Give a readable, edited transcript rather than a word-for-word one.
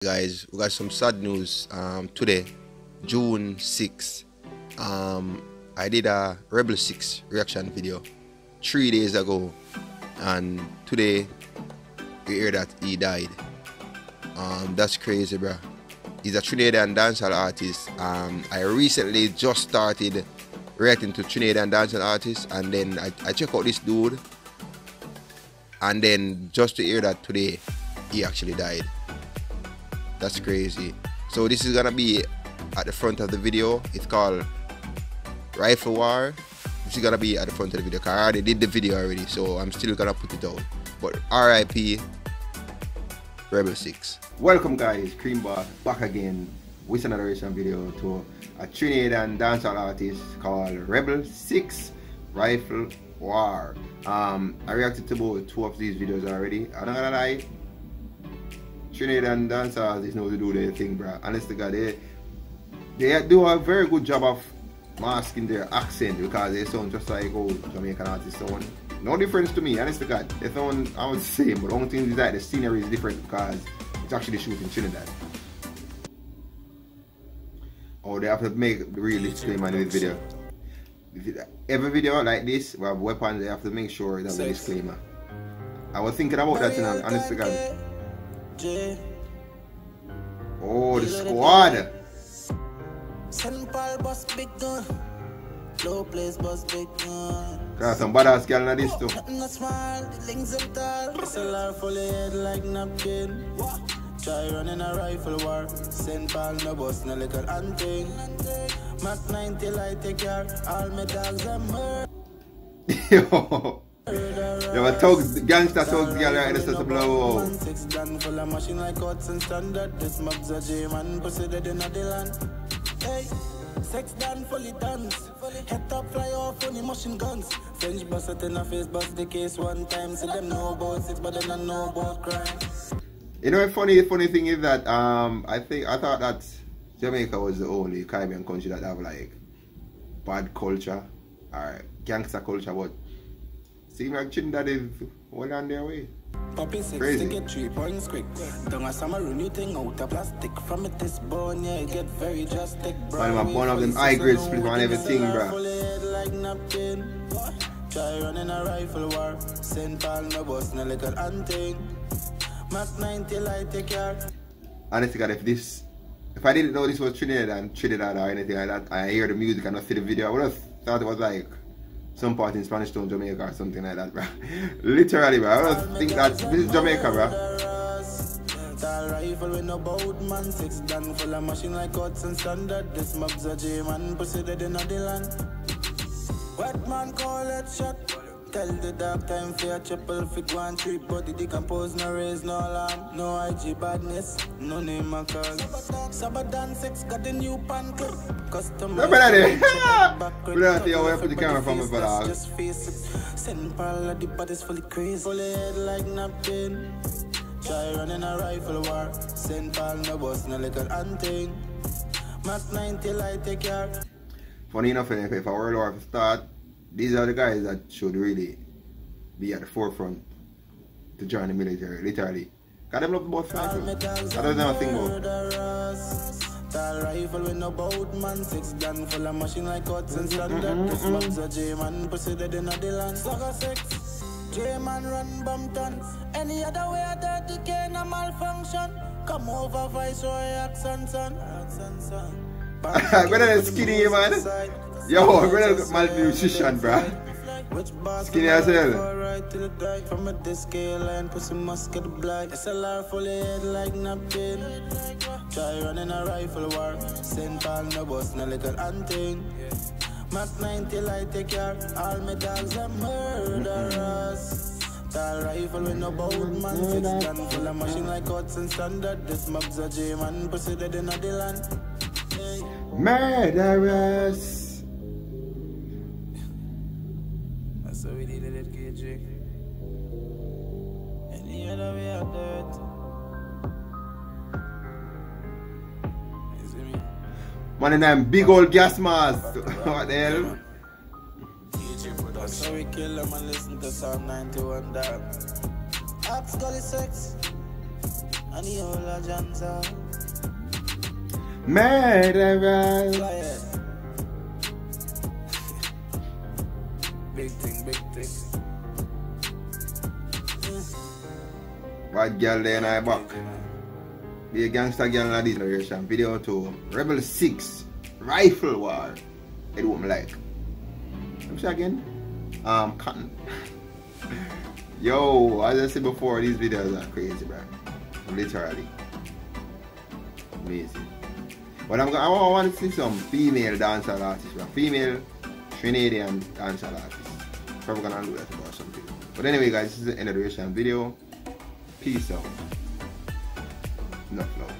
Guys, we got some sad news today, June 6th. I did a Rebel Sixx reaction video 3 days ago, and today we hear that he died. That's crazy, bro. He's a Trinidadian dancehall artist. I recently just started reacting to Trinidadian dancehall artists, and then I check out this dude, and then just to hear that today he actually died. That's crazy. So this is gonna be at the front of the video. It's called Rifle War. This is gonna be at the front of the video because I already did the video already, so I'm still gonna put it out. But R.I.P. Rebel Sixx. Welcome guys, Creambar back again with another reaction video to a Trinidadian dancehall artist called Rebel Sixx Rifle War. I reacted to both 2 of these videos already. I'm not gonna lie, Trinidadian dancers is know to do their thing, bro. Honest to God, they do a very good job of masking their accent because they sound just like old Jamaican artists sound. No difference to me, honest to God. They sound almost the same, but the only thing is that the scenery is different because it's actually shooting in Trinidad. Oh, they have to make the real disclaimer in this video. Every video like this, we have weapons, they have to make sure they have a disclaimer. I was thinking about that, you know, honest to God. Oh, the squad. Got some badass girl in this too. Try running a rifle war. Send Paul no boss, no little hunting. Mac 90 light take care. All my dogs are murder. Yo, a thugs, gangster thugs girl right there to blow out. Sixx done full of machine like cuts and standard. This mob's a J-man, pussy dead in the land. Hey, Sixx done fully dance. Head top fly off on the machine guns. French bust it in the face, bust the case one time. See them know about Sixx, but they don't know about crime. You know, the funny thing is that I thought that Jamaica was the only Caribbean country that have like bad culture or gangster culture, but seems like Trinidad is well on their way. Poppy Sixx to get 3 points quick. Don't a summer new thing out of plastic. From it is born, yeah, get very drastic, bro. Man, one of them high grade split on everything, bro. Try running a rifle war. Send Paul no boss, no little hunting. Mac 90 light take care. Honestly, God, if I didn't know this was Trinidad or anything like that, I hear the music and not see the video, I would have thought it was like some part in Spanish Town, Jamaica or something like that, bro. Literally, bro. I would have think that this is Jamaica, bro. Rifle with no boat, man. Sixx done full of machine like cuts and standard. This mob's a J-man, pussy dead in the land. What man call it shot? Tell the dark time for a triple fit 1 3 body decompose, no raise, no alarm, no IG badness, no name a call. Sabadan Sixx got the new pan clip. Custom. No, brother. Brother, you have to put the camera from me for that. Just face it. Send Paul at the body's fully crazy. Fully head like napkin. Try running a rifle war. Send Paul no boss, no little hunting. Mac 90 light take care. Funny enough, if a world war start, these are the guys that should really be at the forefront to join the military, literally. Got them love both sides. I don't know think about. Tall rifle with no boat, man. Sixx done full of machine like cuts and standard. This mob's a J-man, pussy dead in the land. Slugger Sixx, J-man run Bumpton. Any other way I dirty can a malfunction. Come over, Viceroy, accent son. Better than skinny, man. Yo, better than malnutrition, bro. Skinny as hell. From a scale line, pussy must get black. SLR fully head like napkin. Try running a rifle war. Send Paul no boss, no little hunting. Mac 90 light take care. All my dogs are murderers. Tall rifle with no boat, man. Sixx done full of machine like cuts and standard. This mob's a J-man, pussy dead in the land. Murderers. So we did it, KJ. Any other way out there? Is it me? Man in them big old gas mask. What the hell? So we kill them and listen to Psalm 91 down. Ask Gully Sixx. And the whole of Janza. Murderers. Big thing, big thing. Bad girl there and I back. Be a gangster girl in this generation. Video to Rebel Sixx Rifle War. It won't like. I'm sure again. Cotton. Yo, as I said before, these videos are crazy, bro. Literally. Amazing. But I want to see some female dancehall artists, bro. Female Trinidadian dancehall artists. Probably gonna do that about something. But anyway, guys, this is the end of the reaction video. Peace out. Enough love.